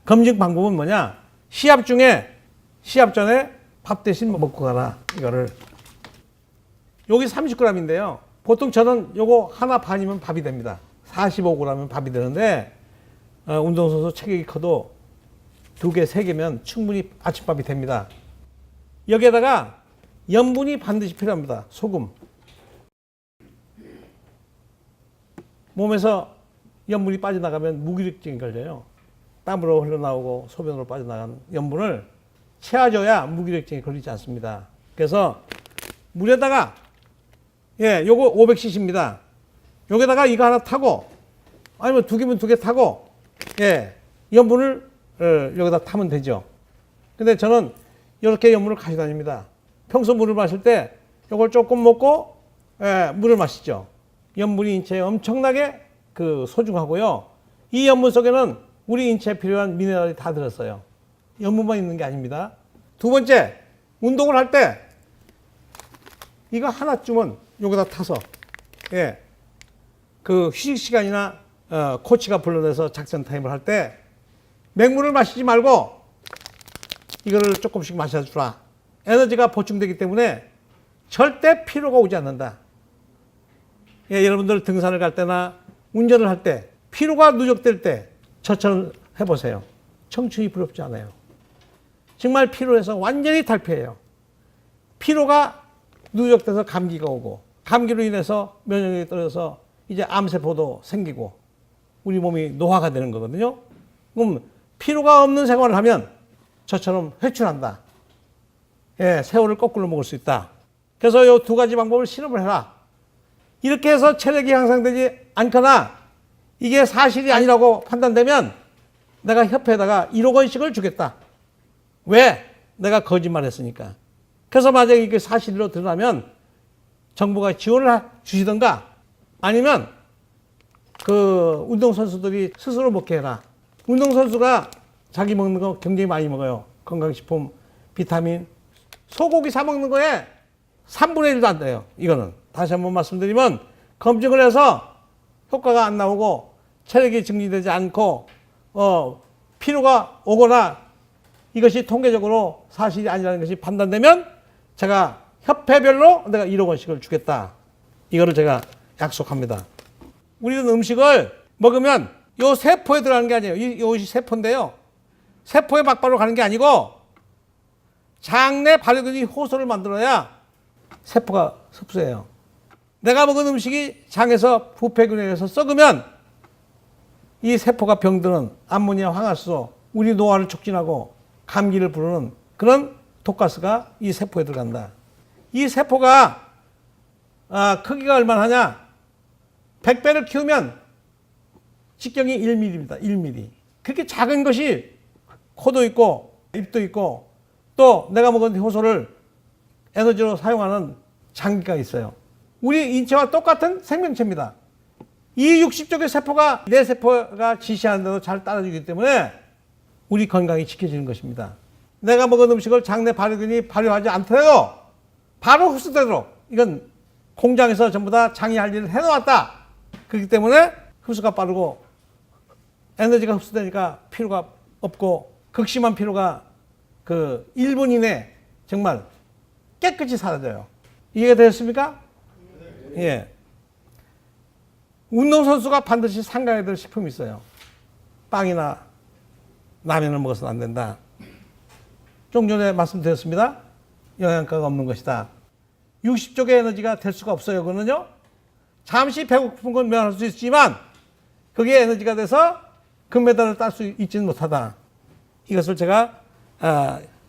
검증 방법은 뭐냐? 시합 전에 밥 대신 먹고 가라. 이거를. 여기 30g인데요. 보통 저는 요거 하나 반이면 밥이 됩니다. 45g이면 밥이 되는데 운동선수 체격이 커도 2개, 3개면 충분히 아침밥이 됩니다. 여기에다가 염분이 반드시 필요합니다. 소금. 몸에서 염분이 빠져나가면 무기력증이 걸려요. 땀으로 흘러나오고 소변으로 빠져나간 염분을 채워줘야 무기력증이 걸리지 않습니다. 그래서 물에다가 요거 500cc입니다. 여기다가 이거 하나 타고 아니면 2개면 2개 타고 염분을 여기다 타면 되죠. 근데 저는 이렇게 염분을 가지고 다닙니다. 평소 물을 마실 때 이걸 조금 먹고 물을 마시죠. 염분이 인체에 엄청나게 소중하고요. 이 염분 속에는 우리 인체에 필요한 미네랄이 다 들었어요. 염분만 있는 게 아닙니다. 두 번째, 운동을 할 때 이거 하나쯤은 여기다 타서 그 휴식 시간이나 코치가 불러내서 작전 타임을 할 때 맹물을 마시지 말고 이거를 조금씩 마셔주라. 에너지가 보충되기 때문에 절대 피로가 오지 않는다. 여러분들 등산을 갈 때나 운전을 할 때 피로가 누적될 때 저처럼 해보세요. 청춘이 부럽지 않아요. 정말 피로해서 완전히 탈피해요. 피로가 누적돼서 감기가 오고 감기로 인해서 면역력이 떨어져서 이제 암세포도 생기고 우리 몸이 노화가 되는 거거든요. 그럼 피로가 없는 생활을 하면 저처럼 회춘한다. 세월을 거꾸로 먹을 수 있다. 그래서 이 2가지 방법을 실험을 해라. 이렇게 해서 체력이 향상되지 않거나 이게 사실이 아니라고 판단되면 내가 협회에다가 1억 원씩을 주겠다. 왜? 내가 거짓말 했으니까. 그래서 만약에 이게 사실로 드러나면 정부가 지원을 주시던가 아니면 그 운동선수들이 스스로 먹게 해라. 운동선수가 자기 먹는 거 굉장히 많이 먹어요. 건강식품, 비타민, 소고기 사 먹는 거에 3분의 1도 안 돼요. 이거는. 다시 한번 말씀드리면 검증을 해서 효과가 안 나오고 체력이 증진되지 않고 피로가 오거나 이것이 통계적으로 사실이 아니라는 것이 판단되면 제가 협회별로 내가 1억 원씩을 주겠다. 이거를 제가 약속합니다. 우리는 음식을 먹으면 요 세포에 들어가는 게 아니에요. 이것이 세포인데요. 세포에 막바로 가는 게 아니고 장내 발효균이 효소를 만들어야 세포가 흡수해요. 내가 먹은 음식이 장에서 부패균에 의해서 썩으면 이 세포가 병드는 암모니아 황화수소, 우리 노화를 촉진하고 감기를 부르는 그런 독가스가 이 세포에 들어간다. 이 세포가 크기가 얼마나 하냐? 100배를 키우면 직경이 1mm입니다. 1mm. 그렇게 작은 것이 코도 있고 입도 있고 또 내가 먹은 효소를 에너지로 사용하는 장기가 있어요. 우리 인체와 똑같은 생명체입니다. 이 60쪽의 세포가 내 세포가 지시하는 대로 잘 따라주기 때문에 우리 건강이 지켜지는 것입니다. 내가 먹은 음식을 장내 발효균이 발효하지 않더라도 바로 흡수되도록 이건 공장에서 전부 다 장이 할 일을 해놓았다. 그렇기 때문에 흡수가 빠르고 에너지가 흡수되니까 피로가 없고 극심한 피로가 그 1분 이내 정말 깨끗이 사라져요. 이해가 되셨습니까? 예. 운동선수가 반드시 삼가해야 될 식품이 있어요. 빵이나 라면을 먹어서는 안 된다. 좀 전에 말씀드렸습니다. 영양가가 없는 것이다. 60쪽의 에너지가 될 수가 없어요. 그거는요. 잠시 배고픈 건 면할 수 있지만 그게 에너지가 돼서 금메달을 딸 수 있지는 못하다. 이것을 제가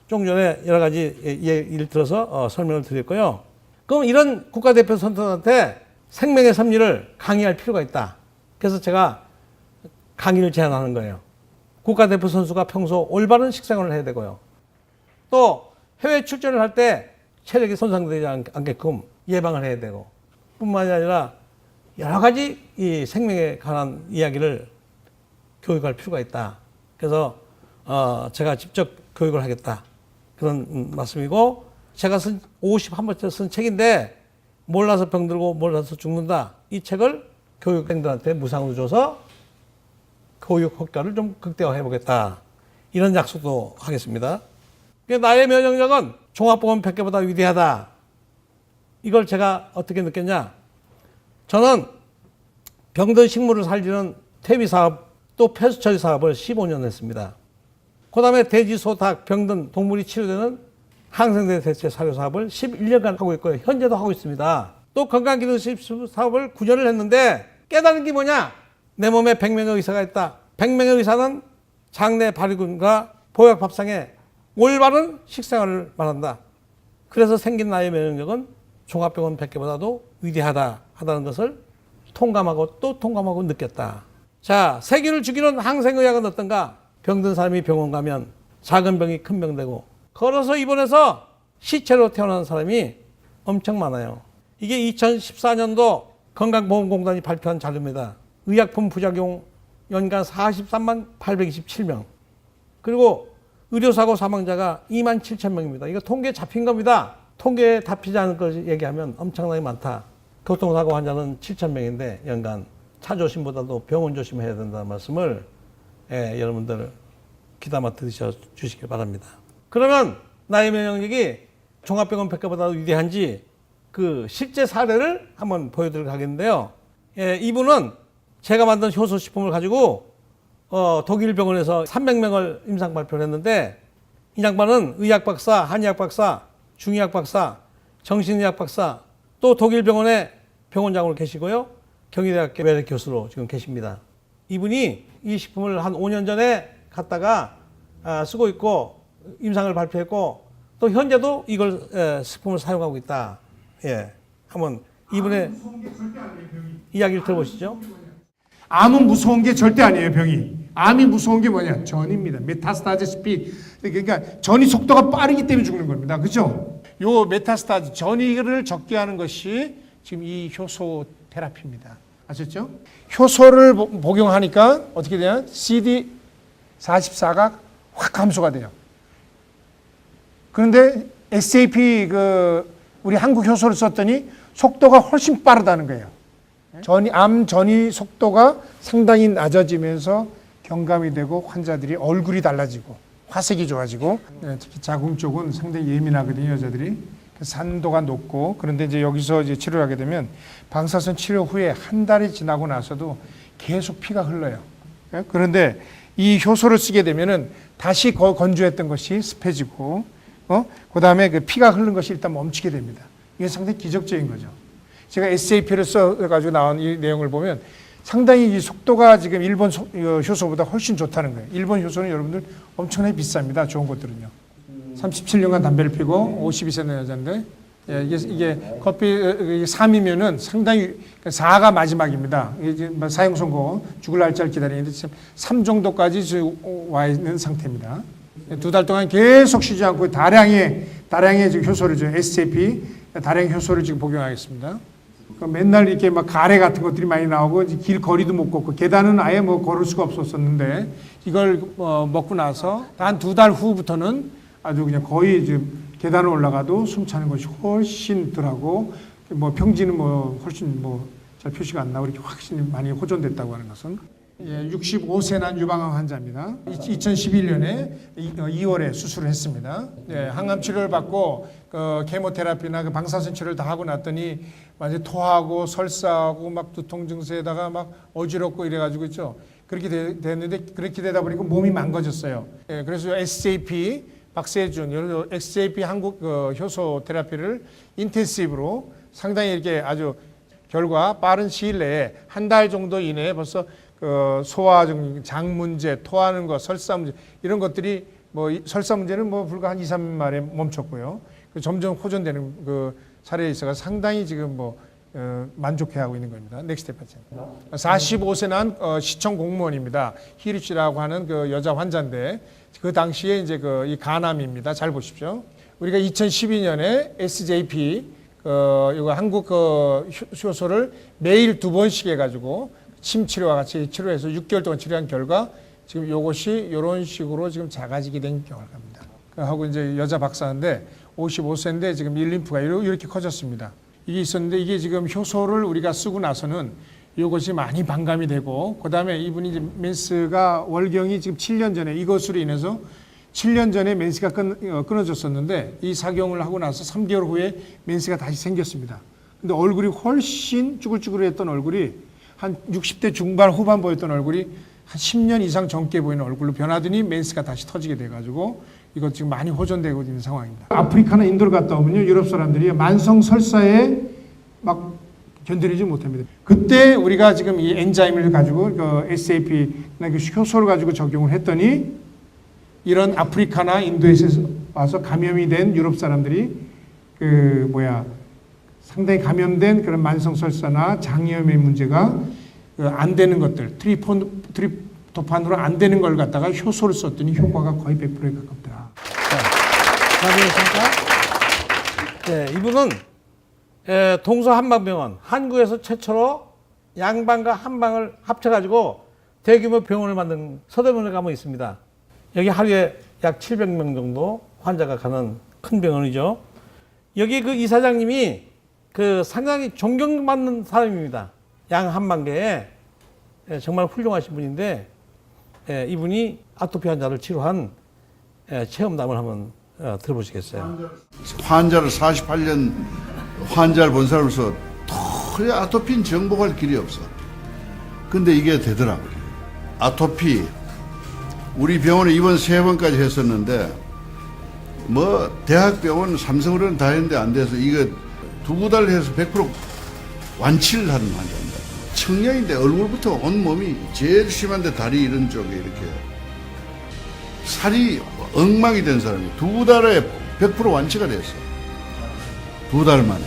좀 전에 여러 가지 예를 들어서 설명을 드렸고요. 그럼 이런 국가대표 선수들한테 생명의 섭리를 강의할 필요가 있다. 그래서 제가 강의를 제안하는 거예요. 국가대표 선수가 평소 올바른 식생활을 해야 되고요. 또 해외 출전을 할 때 체력이 손상되지 않게끔 예방을 해야 되고 뿐만이 아니라 여러 가지 이 생명에 관한 이야기를 교육할 필요가 있다. 그래서 제가 직접 교육을 하겠다. 그런 말씀이고 제가 쓴 51번째 쓴 책인데 몰라서 병들고 몰라서 죽는다. 이 책을 교육생들한테 무상으로 줘서 교육 효과를 좀 극대화해 보겠다. 이런 약속도 하겠습니다. 나의 면역력은 종합보험 100개보다 위대하다. 이걸 제가 어떻게 느꼈냐? 저는 병든 식물을 살리는 퇴비 사업 또 폐수 처리 사업을 15년 했습니다. 그 다음에 돼지, 소, 닭, 병 등 동물이 치료되는 항생제 대체 사료 사업을 11년간 하고 있고요. 현재도 하고 있습니다. 또 건강기능식 사업을 9년을 했는데 깨달은 게 뭐냐? 내 몸에 100명의 의사가 있다. 100명의 의사는 장내 발휘군과 보약 밥상에 올바른 식생활을 말한다. 그래서 생긴 나의 면역력은 종합병원 100개보다도 위대하다는 것을 통감하고 또 통감하고 느꼈다. 자, 세균을 죽이는 항생의학은 어떤가? 병든 사람이 병원 가면 작은 병이 큰 병 되고 걸어서 입원해서 시체로 태어나는 사람이 엄청 많아요. 이게 2014년도 건강보험공단이 발표한 자료입니다. 의약품 부작용 연간 43만 827명. 그리고 의료사고 사망자가 2만 7천 명입니다. 이거 통계에 잡힌 겁니다. 통계에 잡히지 않은 것을 얘기하면 엄청나게 많다. 교통사고 환자는 7천 명인데 연간 차 조심보다도 병원 조심해야 된다는 말씀을 여러분들 귀담아 들으셔주시길 바랍니다. 그러면 나의 면역력이 종합병원 100개보다 위대한지 그 실제 사례를 한번 보여드리도록 하겠는데요. 이분은 제가 만든 효소식품을 가지고 독일 병원에서 300명을 임상 발표를 했는데 이 양반은 의학 박사, 한의학 박사, 중의학 박사, 정신의학 박사, 또 독일 병원의 병원장으로 계시고요. 경희대학교 외래 교수로 지금 계십니다. 이분이 이 식품을 한 5년 전에 갖다가 쓰고 있고 임상을 발표했고 또 현재도 이걸 식품을 사용하고 있다. 예, 한번 이분의 이야기를 들어보시죠. 암은 무서운 게 절대 아니에요, 병이. 암이 무서운 게 뭐냐? 전입니다. 메타스타즈 스피드. 그러니까 전이 속도가 빠르기 때문에 죽는 겁니다. 그죠? 요 메타스타즈, 전이를 적게 하는 것이 지금 이 효소 테라피입니다. 아셨죠? 효소를 복용하니까 어떻게 되냐? CD44가 확 감소가 돼요. 그런데 SAP 우리 한국 효소를 썼더니 속도가 훨씬 빠르다는 거예요. 암 전이 속도가 상당히 낮아지면서 경감이 되고 환자들이 얼굴이 달라지고 화색이 좋아지고 특히 자궁 쪽은 상당히 예민하거든요, 여자들이. 산도가 높고 그런데 이제 여기서 이제 치료를 하게 되면 방사선 치료 후에 한 달이 지나고 나서도 계속 피가 흘러요. 그런데 이 효소를 쓰게 되면은 다시 건조했던 것이 습해지고 그 다음에 그 피가 흐르는 것이 일단 멈추게 됩니다. 이게 상당히 기적적인 거죠. 제가 SAP를 써가지고 나온 이 내용을 보면 상당히 이 속도가 지금 일본 효소보다 훨씬 좋다는 거예요. 일본 효소는 여러분들 엄청나게 비쌉니다. 좋은 것들은요. 37년간 담배를 피고 52세 된 여자인데 이게 커피 3이면은 상당히 4가 마지막입니다. 이게 사용 선고 죽을 날짜를 기다리는데 지금 3 정도까지 와 있는 상태입니다. 2달 동안 계속 쉬지 않고 다량의 지금 효소를 SAP 다량 효소를 지금 복용하겠습니다. 맨날 이렇게 막 가래 같은 것들이 많이 나오고 길 거리도 못 걷고 계단은 아예 뭐 걸을 수가 없었었는데 이걸 먹고 나서 한 2달 후부터는 아주 그냥 거의 지금 계단을 올라가도 숨 차는 것이 훨씬 덜하고 뭐 평지는 뭐 훨씬 뭐 잘 표시가 안 나고 이렇게 확실히 많이 호전됐다고 하는 것은 65세 난 유방암 환자입니다. 2011년에 2월에 수술을 했습니다. 항암 치료를 받고 케모테라피나 방사선 치료를 다 하고 났더니 완전 토하고 설사하고 막 두통 증세에다가 막 어지럽고 이래가지고 있죠. 그렇게 됐는데 그렇게 되다 보니까 몸이 망가졌어요. 그래서 SAP 박세준, SAP 한국 효소 테라피를 인텐시브로 상당히 이렇게 아주 결과 빠른 시일 내에 한 달 정도 이내에 벌써 소화 장 문제, 토하는 것, 설사 문제 이런 것들이 뭐 설사 문제는 뭐 불과 한 2, 3일 만에 멈췄고요. 점점 호전되는 사례에 있어서 상당히 지금 뭐 만족해하고 있는 겁니다. 넥스트 파트. 45세 난 시청 공무원입니다. 희리 씨라고 하는 여자 환자인데 그 당시에 이제 이 간암입니다. 잘 보십시오. 우리가 2012년에 SJP 이거 한국 효소를 매일 2번씩 해가지고 침 치료와 같이 치료해서 6개월 동안 치료한 결과 지금 이것이 이런 식으로 지금 작아지게 된 결과입니다. 하고 이제 여자 박사인데 55세인데 지금 밀림프가 이렇게 커졌습니다. 이게 있었는데 이게 지금 효소를 우리가 쓰고 나서는 이것이 많이 반감이 되고 그 다음에 이분이 이제 멘스가 월경이 지금 7년 전에 이것으로 인해서 7년 전에 멘스가 끊어졌었는데 이 착용을 하고 나서 3개월 후에 멘스가 다시 생겼습니다. 근데 얼굴이 훨씬 쭈글쭈글했던 얼굴이 한 60대 중반 후반 보였던 얼굴이 한 10년 이상 젊게 보이는 얼굴로 변하더니 맨스가 다시 터지게 돼가지고 이것 지금 많이 호전되고 있는 상황입니다. 아프리카나 인도를 갔다 오면요, 유럽 사람들이 만성 설사에 막 견디지 못합니다. 그때 우리가 지금 이 엔자임을 가지고 그 SAP나 그 효소를 가지고 적용을 했더니 이런 아프리카나 인도에서 와서 감염이 된 유럽 사람들이 상당히 감염된 그런 만성 설사나 장염의 문제가 안 되는 것들, 트리프토판으로 안 되는 걸 갖다가 효소를 썼더니 효과가 거의 100%에 가깝다. 네, 이분은 동서한방병원, 한국에서 최초로 양방과 한방을 합쳐가지고 대규모 병원을 만든 서대문에 가면 있습니다. 여기 하루에 약 700명 정도 환자가 가는 큰 병원이죠. 여기 그 이사장님이 상당히 존경받는 사람입니다. 양한방계에 정말 훌륭하신 분인데 이분이 아토피 환자를 치료한 체험담을 한번 들어보시겠어요? 환자를 48년 환자를 본 사람으로서 도저히 아토피는 정복할 길이 없어. 근데 이게 되더라고요. 아토피 우리 병원에 입원 3번까지 했었는데 대학병원 삼성의료는 다 했는데 안 돼서 이거 2달 해서 100% 완치를 하는 환자입니다. 청년인데 얼굴부터 온몸이 제일 심한데 다리 이런 쪽에 이렇게 살이 엉망이 된 사람이 2달에 100% 완치가 됐어. 2달 만에.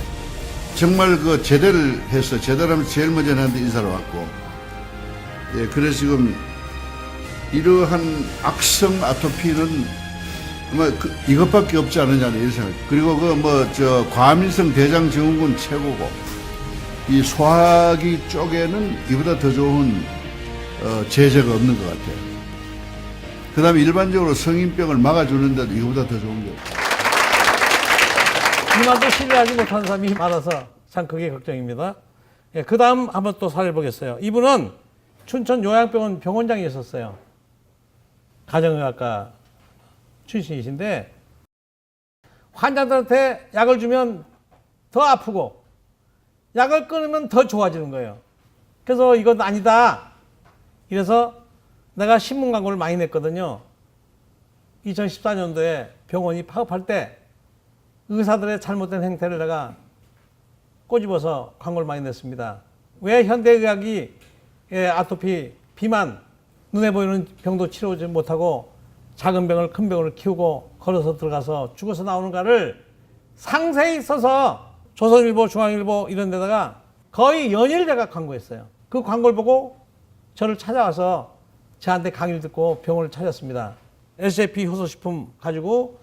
정말 제대를 했어. 제대로 하면 제일 먼저 나한테 인사를 왔고. 예, 그래서 지금 이러한 악성 아토피는 아마 이것밖에 없지 않느냐 이런 생각. 그리고 과민성 대장증후군 최고고 이 소화기 쪽에는 이보다 더 좋은 제재가 없는 것 같아요. 그 다음에 일반적으로 성인병을 막아주는데도 이거보다 더 좋은 게 없어요. 이만도 신뢰하지 못하는 사람이 많아서 참 그게 걱정입니다. 예, 그 다음 한번 또 살펴보겠어요. 이분은 춘천 요양병원 병원장이었었어요. 가정의학과 출신이신데 환자들한테 약을 주면 더 아프고 약을 끊으면 더 좋아지는 거예요. 그래서 이건 아니다. 이래서 내가 신문 광고를 많이 냈거든요. 2014년도에 병원이 파업할 때 의사들의 잘못된 행태를 내가 꼬집어서 광고를 많이 냈습니다. 왜 현대의학이 아토피, 비만, 눈에 보이는 병도 치료하지 못하고 작은 병을 큰 병을 키우고 걸어서 들어가서 죽어서 나오는가를 상세히 써서 조선일보, 중앙일보 이런 데다가 거의 연일 제가 광고했어요. 그 광고를 보고 저를 찾아와서 저한테 강의를 듣고 병원을 찾았습니다. SAP 효소식품 가지고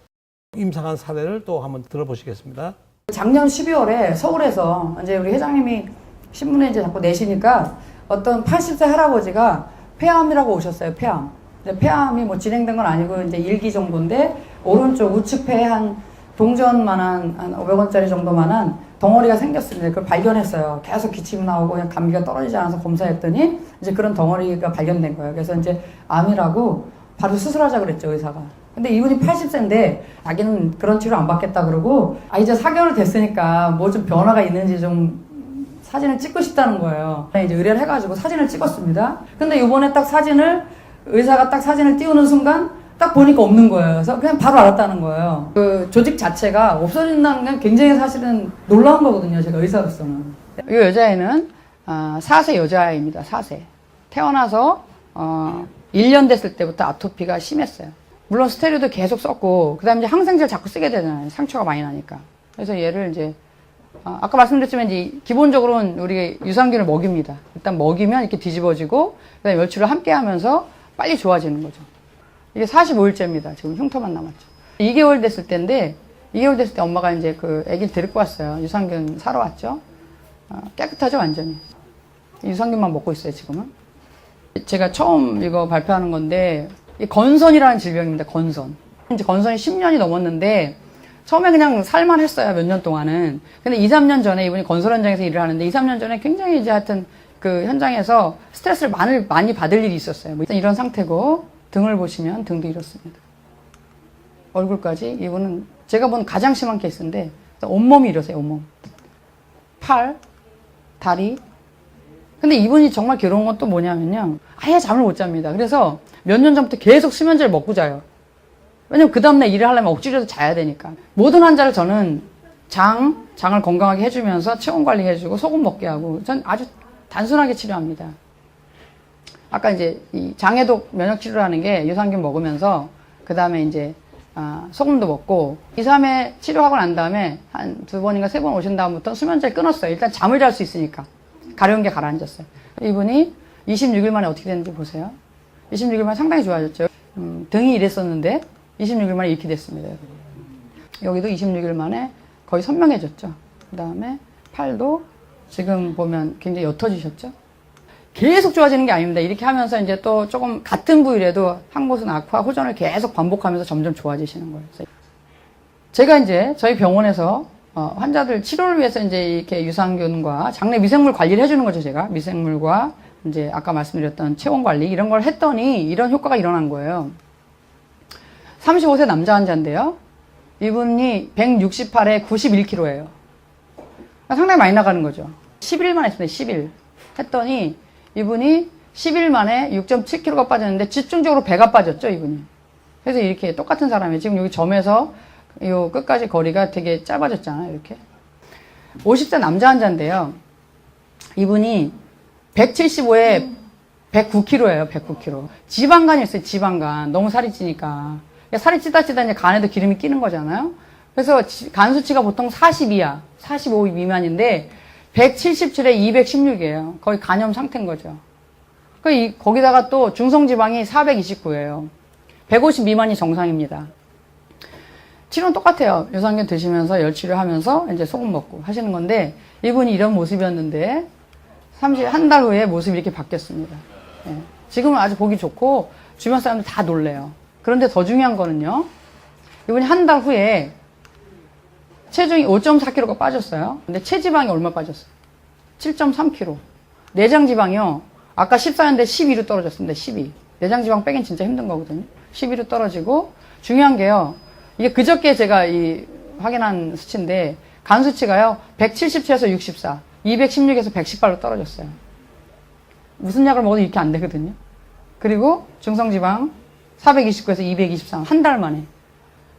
임상한 사례를 또 한번 들어보시겠습니다. 작년 12월에 서울에서 이제 우리 회장님이 신문에 이제 자꾸 내시니까 어떤 80세 할아버지가 폐암이라고 오셨어요. 폐암. 폐암이 뭐 진행된 건 아니고 이제 1기 정도인데 오른쪽 우측폐에 한 동전만한 한 500원짜리 정도만한 덩어리가 생겼습니다. 그걸 발견했어요. 계속 기침이 나오고 그냥 감기가 떨어지지 않아서 검사했더니 이제 그런 덩어리가 발견된 거예요. 그래서 이제 암이라고 바로 수술하자 그랬죠, 의사가. 근데 이분이 80세인데 자기는 그런 치료 안 받겠다 그러고 이제 4개월 됐으니까 뭐 좀 변화가 있는지 좀 사진을 찍고 싶다는 거예요. 이제 의뢰를 해가지고 사진을 찍었습니다. 근데 이번에 딱 의사가 딱 사진을 띄우는 순간 딱 보니까 없는 거예요. 그래서 그냥 바로 알았다는 거예요. 그 조직 자체가 없어진다는 건 굉장히 사실은 놀라운 거거든요. 제가 의사로서는. 이 여자애는 4세 여자아이입니다. 4세. 태어나서 1년 됐을 때부터 아토피가 심했어요. 물론 스테로이드 계속 썼고 그다음에 이제 항생제를 자꾸 쓰게 되잖아요. 상처가 많이 나니까. 그래서 얘를 이제 아까 말씀드렸지만 이제 기본적으로는 우리 유산균을 먹입니다. 일단 먹이면 이렇게 뒤집어지고 그다음에 멸치를 함께 하면서 빨리 좋아지는 거죠. 이게 45일째입니다. 지금 흉터만 남았죠. 2개월 됐을 때인데 2개월 됐을 때 엄마가 이제 그 아기를 데리고 왔어요. 유산균 사러 왔죠. 깨끗하죠, 완전히. 유산균만 먹고 있어요, 지금은. 제가 처음 이거 발표하는 건데 건선이라는 질병입니다. 건선. 이제 건선이 10년이 넘었는데 처음에 그냥 살만 했어요. 몇 년 동안은. 근데 2, 3년 전에 이분이 건설 현장에서 일을 하는데 2, 3년 전에 굉장히 이제 하여튼 그 현장에서 스트레스를 많이 받을 일이 있었어요. 뭐 이런 상태고 등을 보시면 등도 이렇습니다. 얼굴까지 이분은 제가 본 가장 심한 케이스인데 온몸이 이러세요. 온몸. 팔, 다리, 근데 이분이 정말 괴로운 건 또 뭐냐면요. 아예 잠을 못 잡니다. 그래서 몇 년 전부터 계속 수면제를 먹고 자요. 왜냐면 그 다음날 일을 하려면 억지로도 자야 되니까. 모든 환자를 저는 장을 건강하게 해주면서 체온 관리해주고 소금 먹게 하고 전 아주 단순하게 치료합니다. 아까 이제 이 장애독 면역 치료를 하는 게 유산균 먹으면서 그 다음에 이제 소금도 먹고 2, 3회 치료하고 난 다음에 한 2번인가 3번 오신 다음부터 수면제를 끊었어요. 일단 잠을 잘 수 있으니까. 가려운 게 가라앉았어요. 이분이 26일 만에 어떻게 됐는지 보세요. 26일 만에 상당히 좋아졌죠. 등이 이랬었는데 26일 만에 이렇게 됐습니다. 여기도 26일 만에 거의 선명해졌죠. 그 다음에 팔도 지금 보면 굉장히 옅어지셨죠. 계속 좋아지는 게 아닙니다. 이렇게 하면서 이제 또 조금 같은 부위라도 한 곳은 악화, 호전을 계속 반복하면서 점점 좋아지시는 거예요. 제가 이제 저희 병원에서 환자들 치료를 위해서 이제 이렇게 유산균과 장내 미생물 관리를 해주는 거죠. 제가 미생물과 이제 아까 말씀드렸던 체온 관리 이런 걸 했더니 이런 효과가 일어난 거예요. 35세 남자 환자인데요. 이분이 168에 91kg예요. 상당히 많이 나가는 거죠. 11일만 했습니다. 10일 했더니 이분이 10일 만에 6.7kg가 빠졌는데 집중적으로 배가 빠졌죠, 이분이. 그래서 이렇게 똑같은 사람이 지금 여기 점에서 요 끝까지 거리가 되게 짧아졌잖아요, 이렇게. 50세 남자 환자인데요. 이분이 175에 109kg예요, 109kg. 지방간이 있어요, 지방간. 너무 살이 찌니까. 살이 찌다 이제 간에도 기름이 끼는 거잖아요. 그래서 간 수치가 보통 42야, 45 미만인데 177에 216이에요. 거의 간염 상태인 거죠. 거기다가 또 중성지방이 429예요. 150 미만이 정상입니다. 치료는 똑같아요. 유산균 드시면서 열치료하면서 이제 소금 먹고 하시는 건데 이분이 이런 모습이었는데 한 달 후에 모습이 이렇게 바뀌었습니다. 예. 지금은 아주 보기 좋고 주변 사람들 다 놀래요. 그런데 더 중요한 거는요. 이분이 한 달 후에 체중이 5.4kg가 빠졌어요. 근데 체지방이 얼마 빠졌어요? 7.3kg. 내장지방이요. 아까 14였는데 12로 떨어졌습니다. 12. 내장지방 빼긴 진짜 힘든 거거든요. 12로 떨어지고 중요한 게요. 이게 그저께 제가 확인한 수치인데 간 수치가요. 177에서 64, 216에서 118로 떨어졌어요. 무슨 약을 먹어도 이렇게 안 되거든요. 그리고 중성지방 429에서 223, 한 달 만에.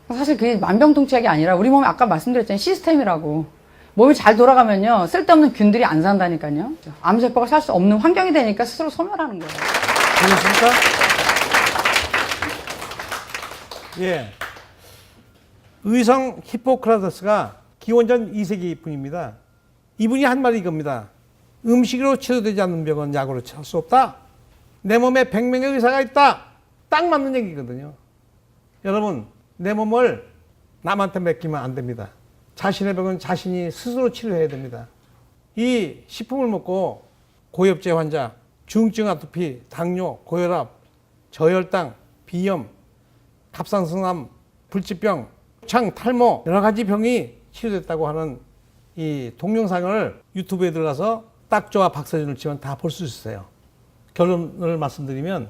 사실 그게 만병통치약이 아니라 우리 몸이 아까 말씀드렸잖아요. 시스템이라고. 몸이 잘 돌아가면요. 쓸데없는 균들이 안 산다니까요. 암세포가 살 수 없는 환경이 되니까 스스로 소멸하는 거예요. 그렇습니까? 예. 의성 히포크라테스가 기원전 2세기 분입니다. 이분이 한 말이 이겁니다. 음식으로 치료되지 않는 병은 약으로 치료할 수 없다. 내 몸에 100명의 의사가 있다. 딱 맞는 얘기거든요. 여러분, 내 몸을 남한테 맡기면 안 됩니다. 자신의 병은 자신이 스스로 치료해야 됩니다. 이 식품을 먹고 고엽제 환자, 중증 아토피, 당뇨, 고혈압, 저혈당, 비염, 갑상선암, 불치병, 창, 탈모 여러 가지 병이 치료됐다고 하는 이 동영상을 유튜브에 들어가서 딱조와 박서준을 치면 다 볼 수 있어요. 결론을 말씀드리면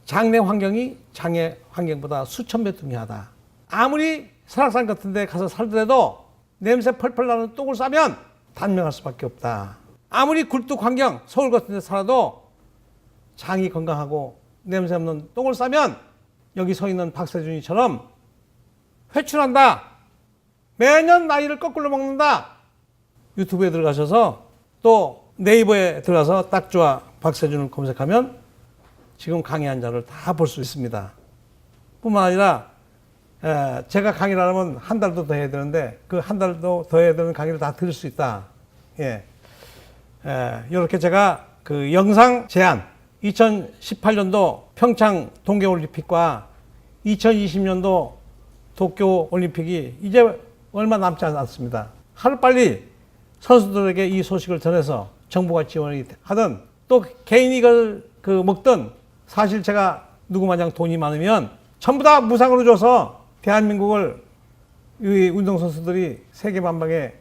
장내 환경이 장애 환경보다 수천 배 중요하다. 아무리 설악산 같은 데 가서 살더라도 냄새 펄펄 나는 똥을 싸면 단명할 수밖에 없다. 아무리 굴뚝 환경 서울 같은 데 살아도 장이 건강하고 냄새 없는 똥을 싸면 여기 서 있는 박세준이처럼 회춘한다. 매년 나이를 거꾸로 먹는다. 유튜브에 들어가셔서 또 네이버에 들어가서 딱조와 박세준을 검색하면 지금 강의한 자를 다 볼 수 있습니다. 뿐만 아니라 제가 강의를 하려면 한 달도 더 해야 되는데 그 한 달도 더 해야 되는 강의를 다 들을 수 있다. 예. 이렇게 제가 그 영상 제안 2018년도 평창 동계올림픽과 2020년도 도쿄올림픽이 이제 얼마 남지 않았습니다. 하루빨리 선수들에게 이 소식을 전해서 정부가 지원이 하든 또 개인이 이걸 먹든 사실 제가 누구 마냥 돈이 많으면 전부 다 무상으로 줘서 대한민국을 이 운동선수들이 세계만방에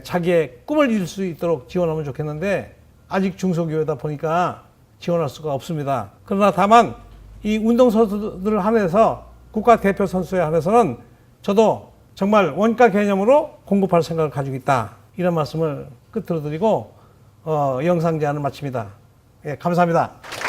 자기의 꿈을 이룰 수 있도록 지원하면 좋겠는데 아직 중소기업이다 보니까 지원할 수가 없습니다. 그러나 다만 이 운동선수들을 한해서 국가대표 선수에 한해서는 저도 정말 원가 개념으로 공급할 생각을 가지고 있다. 이런 말씀을 끝으로 드리고 영상 제안을 마칩니다. 예, 감사합니다.